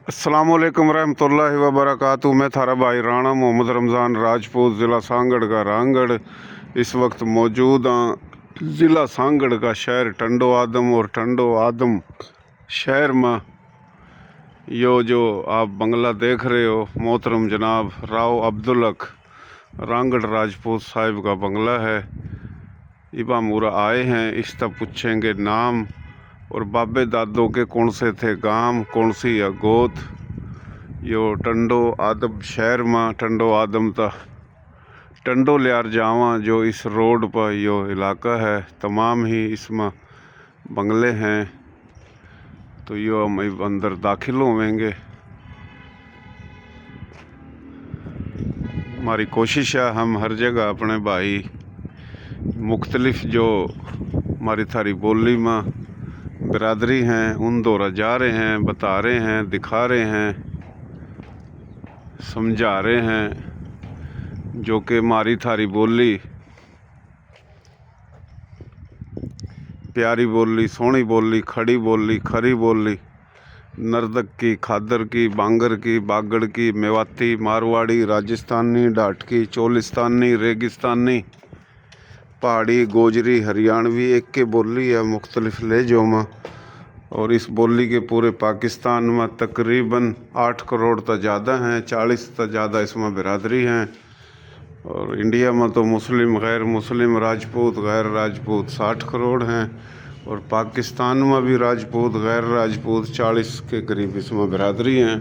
अस्सलाम वालेकुम रहमतुल्लाहि व बरकातहू। मैं थारा भाई राणा मोहम्मद रमज़ान राजपूत, ज़िला सांगड़ का रांगड़। इस वक्त मौजूद हाँ ज़िला सांगड़ का शहर टंडो आदम और टंडो आदम शहर में यो जो आप बंगला देख रहे हो मोहतरम जनाब राव अब्दुल हक रांगड़ राजपूत साहिब का बंगला है। इबा मूरा आए हैं, इस तब पूछेंगे नाम और बाबे दादों के कौन से थे गांव, कौन सी या गोत। यो टंडो आदम शहर में टंडो आदम ता टंडो लियार जावा जो इस रोड पर यो इलाका है। तमाम ही इसमें बंगले हैं, तो यो हम अंदर दाखिल होवेंगे। हमारी कोशिश है हम हर जगह अपने भाई मुख्तलिफ जो हमारी थारी बोली में बिरादरी हैं उन दौरा जा रहे हैं, बता रहे हैं, दिखा रहे हैं, समझा रहे हैं, जो कि हमारी थारी बोली प्यारी बोली, सोहनी बोली, खड़ी बोली, खरी बोली, नर्दक की, खादर की, बांगर की, बागड़ की, मेवाती, मारवाड़ी, राजस्थानी, डाटकी, चोलिस्तानी, रेगिस्तानी, पहाड़ी, गोजरी, हरियाणवी एक के बोली है मुख्तलिफ लहजों में। और इस बोली के पूरे पाकिस्तान में तकरीबन 8 करोड़ तक ज़्यादा हैं, 40 तक ज़्यादा इसमें बिरादरी हैं। और इंडिया में तो मुस्लिम, गैर मुस्लिम, राजपूत, गैर राजपूत 60 करोड़ हैं। और पाकिस्तान में भी राजपूत, गैर राजपूत 40 के करीब इसमें बिरादरी हैं।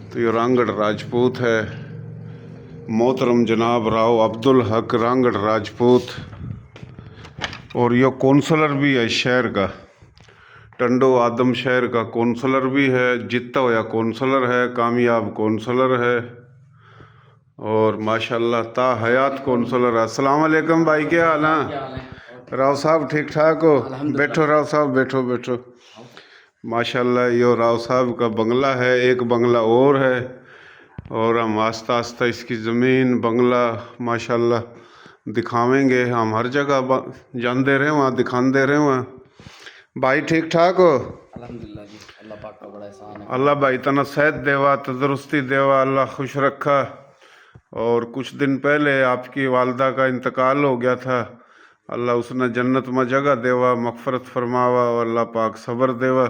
तो ये रांगड़ राजपूत है। मोहतरम जनाब राव अब्दुल हक रांगड़ राजपूत, और ये कौंसलर भी है इस शहर का। टंडो आदम शहर का कौंसलर भी है, जीता हुआ कौंसलर है, कामयाब कौंसलर है और माशाल्लाह ता हयात कौंसलर है। अस्सलाम वालेकुम भाई, क्या हाल है? राव साहब ठीक ठाक हो? बैठो राव साहब, बैठो बैठो। माशाल्लाह यो राव साहब का बंगला है, एक बंगला और है। और हम आस्ता आस्ता इसकी ज़मीन बंगला माशाल्लाह दिखावेंगे। हम हर जगह जानते रहे वहाँ, दिखाते रहे वहाँ। भाई ठीक ठाक हो? अल्हम्दुलिल्लाह जी, अल्लाह पाक का बड़ा एहसान है। अल्लाह भाई तना सेहत देवा, तंदुरुस्ती देवा, अल्लाह खुश रखा। और कुछ दिन पहले आपकी वालदा का इंतकाल हो गया था, अल्लाह उसने जन्नत में जगह देवा, मगफरत फरमावा और अल्लाह पाक सब्र देवा।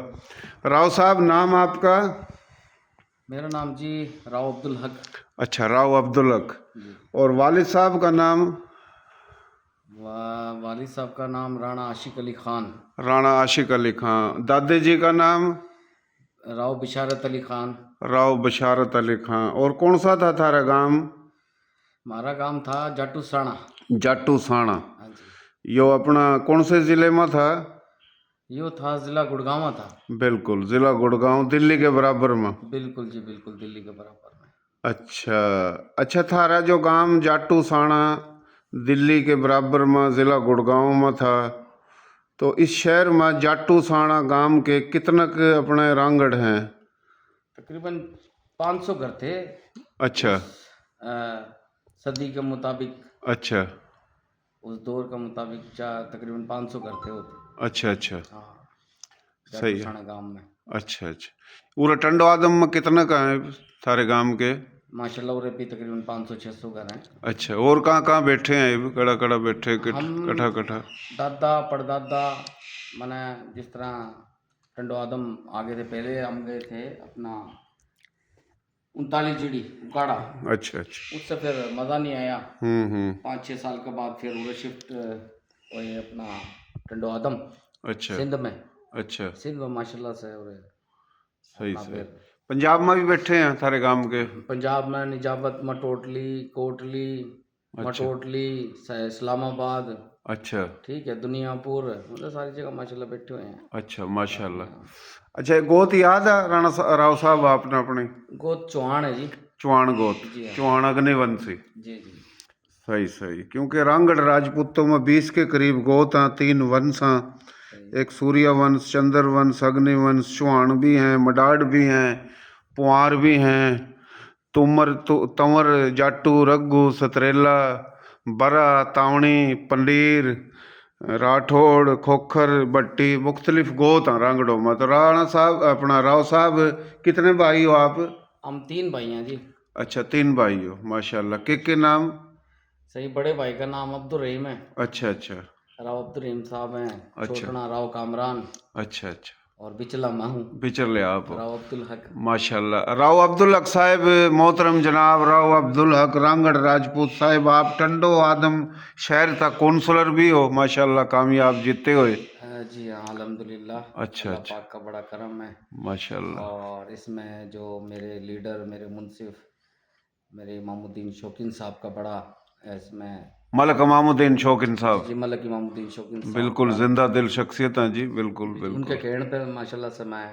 राव साहब नाम आपका? मेरा नाम जी राव अब्दुल हक। अच्छा, राव अब्दुल हक। जी। और वालिद साहब का नाम? वालिद साहब का नाम राणा आशिक अली खान। राणा आशिक अली खान। दादी जी का नाम? राव बिशारत अली खान। राव बशारत अली खान। और कौन सा था थारा गांव? हमारा गांव था जाटू साणा। जाटू साणा। हाँ जी। यो अपना कौन से ज़िले में था? यो था जिला गुड़गांव था। बिल्कुल, ज़िला गुड़गांव, दिल्ली के बराबर में। बिल्कुल जी, बिल्कुल दिल्ली के बराबर में। अच्छा अच्छा, थारा जो गांव जाटू साणा दिल्ली के बराबर में ज़िला गुड़गांव में था, तो इस शहर में जाटू साणा गांव के कितने के अपने रांगड़ हैं? तकरीबन 500 घर थे अच्छा उस सदी के मुताबिक। अच्छा उस दौर के मुताबिक तकरीबन 500 घर थे होते। अच्छा अच्छा, हाँ, सही जाटू है। साणा गांव में। अच्छा अच्छा, पूरा टंडो आदम में कितने का है थारे गांव के? माशाल्लाह उरे भी तकरीबन 500-600 घर हैं। अच्छा, और कहाँ बैठे हैं ये? कड़ा कड़ा बैठे हम कटा कटा? दादा परदादा मैंने जिस तरह टंडो आदम आगे थे, पहले हम गए थे अपना 39 जीडी उकाड़ा। अच्छा अच्छा। उससे फिर मज़ा नहीं आया। हम्म। 5-6 साल के बाद फिर उरे शिफ्ट हुए अपना टंडो आदम अच्छा सिंध में। अच्छा, सिंध में माशाल्लाह से उरे सही अपना सही। फिर पंजाब में भी बैठे हैं थारे गांव के? पंजाब में निजामत, मटोटली, कोटली, अच्छा मटोटली, इस्लामाबाद, अच्छा ठीक है, दुनियापुर, मतलब सारी जगह माशाल्लाह बैठे हुए हैं। अच्छा, माशाल्लाह। अच्छा, ये गोत याद है राव साहब आपने अपनी? गोद चौहान है जी। चौहान गोत, जी हाँ। चौहान अग्निवंशी। जी जी। सही सही, क्योंकि रांगड़ राजपूतों में 20 के करीब गोत हैं, 3 वंश हैं। सही। एक सूर्य वंश, चंद्र वंश, अग्निवंश, चौहान भी हैं, मडाड भी हैं, पुआर भी हैं, तंवर, जाटू, रग्गू, सतरेला, बरा, तावणी, पंडीर, राठौड़ खोखर भट्टी मुख्तलिफ गोत हैं रंगड़ों में। तो राणा साहब अपना राव साहब कितने भाई हो आप? हम 3 भाई हैं जी। अच्छा 3 भाई हो माशाल्लाह। के नाम? सही, बड़े भाई का नाम अब्दुल रहीम है, अच्छा अच्छा राव अब्दुल रहीम साहब हैं। अच्छा छोटना राव कामरान, अच्छा अच्छा। और बिचला मैं हूँ, बिचले आप हो राव अब्दुल हक। माशाल्लाह। राव अब्दुल हक साहब मोहतरम जनाब राव अब्दुल हक रांगड़ राजपूत साहब, आप टंडो आदम शहर का कौंसलर भी हो माशाल्लाह, कामयाब जीते हुए। जी हाँ, अल्हम्दुलिल्लाह, अच्छा अल्लाह अच्छा पाक का बड़ा करम है। माशाल्लाह। और इसमें जो मेरे लीडर, मेरे मुंसिफ, मेरे इमामुद्दीन शौकीन साहब का बड़ा इसमें, मलक इमामुद्दीन शौकीन जी जी साहब जी, मलक इमामुद्दीन शौकीन साहब बिल्कुल का, जिंदा दिल शख्सियत हैं जी, बिल्कुल जी, उनके बिल्कुल। कहने पे माशाल्लाह से मैं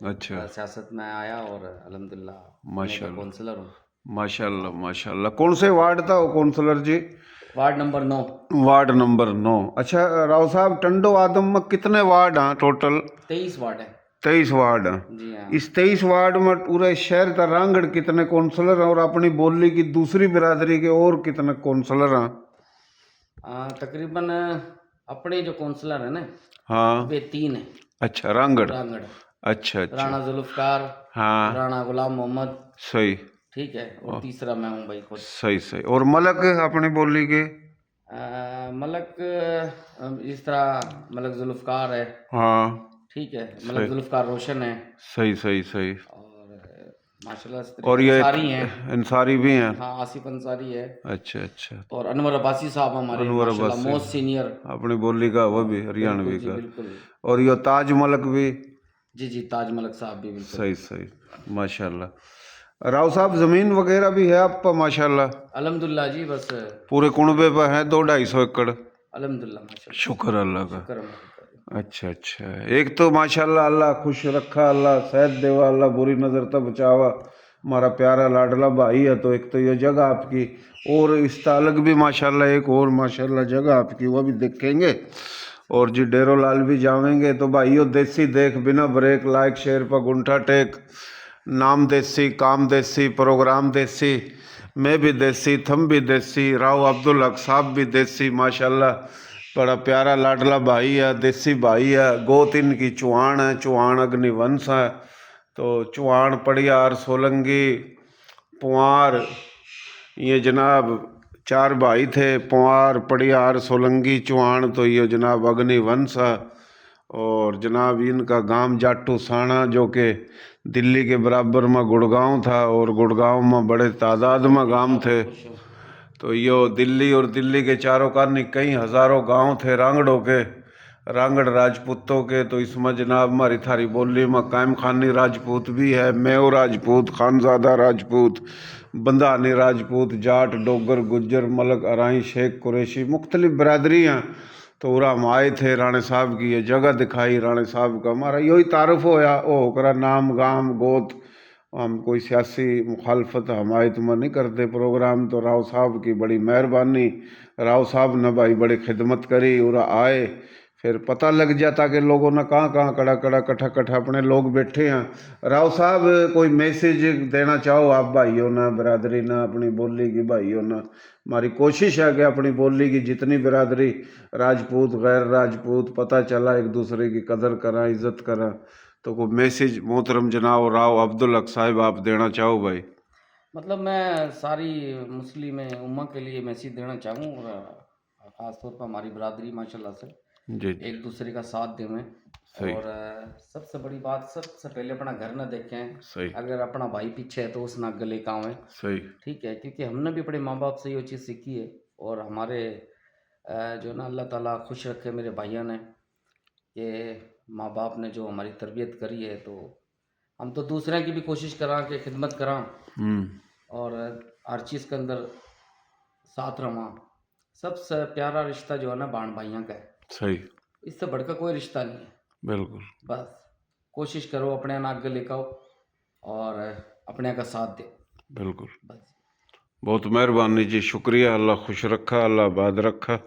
अच्छा सियासत में आया और अल्हम्दुलिल्लाह इन्हीं का माशाल्लाह काउंसलर हूँ। माशाल्लाह माशाल्लाह। कौन से वार्ड था वो councillor ji? Ward number 9। Ward number 9। अच्छा राव साहब, टंडो आदम में कितने वार्ड हैं टोटल? 23 वार्ड है। 23 वार्ड हैं। जी हाँ। इस 23 वार्ड में पूरे शहर का रांगड़ कितने काउंसलर हैं, और अपनी बोली की दूसरी बिरादरी के और कितने काउंसलर हैं? तकरीबन अपने जो काउंसलर है ना, हाँ। वे 3 हैं। अच्छा रांगड़। रांगड़, अच्छा अच्छा। राणा जुल्फकार, हाँ राणा गुलाम मोहम्मद, सही। ठीक है, और तीसरा मैं हूँ भाई खुद। सही सही। और मलक अपनी बोली के? मलक इस तरह मलक जुल्फकार है, हाँ ठीक है, मलक सही जुल्फकार रोशन है, सही सही सही। और माशाल्लाह से और ये अंसारी हैं। अंसारी भी हैं? हाँ, आसिफ अंसारी है, अच्छा अच्छा। और अनवर अब्बासी साहब हमारे अनवर माशाल्लाह अब्बासी मोस्ट सीनियर। अपनी बोली का, वो भी बिल्कुल हरियाणवी जी, का। बिल्कुल। और ये ताज मलक भी? जी जी, ताज मलक साहब भी बिल्कुल। सही सही माशाल्लाह। राव साहब ज़मीन वगैरह भी है आप पर माशाल्लाह? अल्हम्दुलिल्लाह जी, बस पूरे कुनबे पर है 200-250 एकड़? अल्हम्दुलिल्लाह माशाल्लाह, शुक्र अल्लाह का। शुक्र है मालिक का। अच्छा अच्छा। एक तो माशाल्लाह अल्लाह खुश रखा, अल्लाह सेहत देवा, अल्लाह बुरी नज़र तक बचावा। हमारा प्यारा लाडला भाई है, तो एक तो ये जगह आपकी, और इस तालक भी माशाल्लाह एक और माशाल्लाह जगह आपकी, वो भी देखेंगे। और जी डेरो लाल भी जावेंगे। तो भाइयों देसी देख बिना ब्रेक, लाइक शेयर पर गुंठा टेक, नाम देसी काम देसी प्रोग्राम देसी, मैं भी देसी थम भी देसी, राव अब्दुल हक साहब भी देसी माशाल्लाह। बड़ा प्यारा लाडला भाई है, देसी भाई है। गोत इनकी चौहान है, चौहान अग्निवंश है। तो चौहान पड़ियार सोलंगी पुआर, ये जनाब 4 भाई थे, पुआर पड़ियार सोलंगी चौहान। तो ये जनाब अग्निवंश है। और जनाब इनका गांव जाटू साना, जो कि दिल्ली के बराबर में गुड़गांव था, और गुड़गांव में बड़े तादाद में गांव थे। तो यो दिल्ली और दिल्ली के चारों कानी कई हज़ारों गांव थे रांगड़ों के, रांगड़ राजपूतों के। तो इसमें जनाब हमारी थारी बोली में कायम खानी राजपूत भी है, मेव राजपूत, खानजादा राजपूत, बंधानी राजपूत, जाट डोगर गुज्जर मलक अराई शेख कुरैशी मुख्तलिफ बरादरी हैं। तो उरा हम आए थे, राणे साहब की ये जगह दिखाई, राणे साहब का हमारा यही तारुफ होया। ओ करा नाम गाम गोत, हम कोई सियासी मुखालफत हमायत में नहीं करते प्रोग्राम। तो राव साहब की बड़ी मेहरबानी, राव साहब ने भाई बड़ी खिदमत करी और आए। फिर पता लग जाता कि लोगों ने कहाँ कहाँ कड़ा कड़ा कट्ठा कट्ठा अपने लोग बैठे हैं। राव साहब कोई मैसेज देना चाहो आप भाइयों ना, बरादरी ना, अपनी बोली की भाइयों ना? हमारी कोशिश है कि अपनी बोली की जितनी बिरादरी, राजपूत गैर राजपूत, पता चला एक दूसरे की कदर करा, इज्जत करा। तो कोई मैसेज मोहतरम जनाब राव अब्दुल हक साहब आप देना चाहो भाई? मतलब मैं सारी मुस्लिम उम्मा के लिए मैसेज देना चाहूँ, और ख़ास तौर पर हमारी बरादरी माशाल्लाह से जी जी एक दूसरे का साथ देवें। सही और सबसे बड़ी बात, सबसे पहले अपना घर ना देखें, सही अगर अपना भाई पीछे है तो उस ना गले का आवें, सही। ठीक है, क्योंकि हमने भी अपने माँ बाप से ये चीज़ सीखी है। और हमारे जो ना अल्लाह ताला खुश रखे मेरे भाइयों ने, कि माँ बाप ने जो हमारी तरबियत करी है, तो हम तो दूसरे की भी कोशिश करा कि खिदमत करा, हम्म और हर चीज़ के अंदर साथ रहा। सबसे प्यारा रिश्ता जो है ना बाण भाइयों का है, सही इससे बढ़कर कोई रिश्ता नहीं है। बिल्कुल बस कोशिश करो अपने नाक आगे लेकर आओ, और अपने का साथ दो, बिल्कुल। बस। बहुत मेहरबानी जी, शुक्रिया। अल्लाह खुश रखा, अल्लाह आबाद रखा।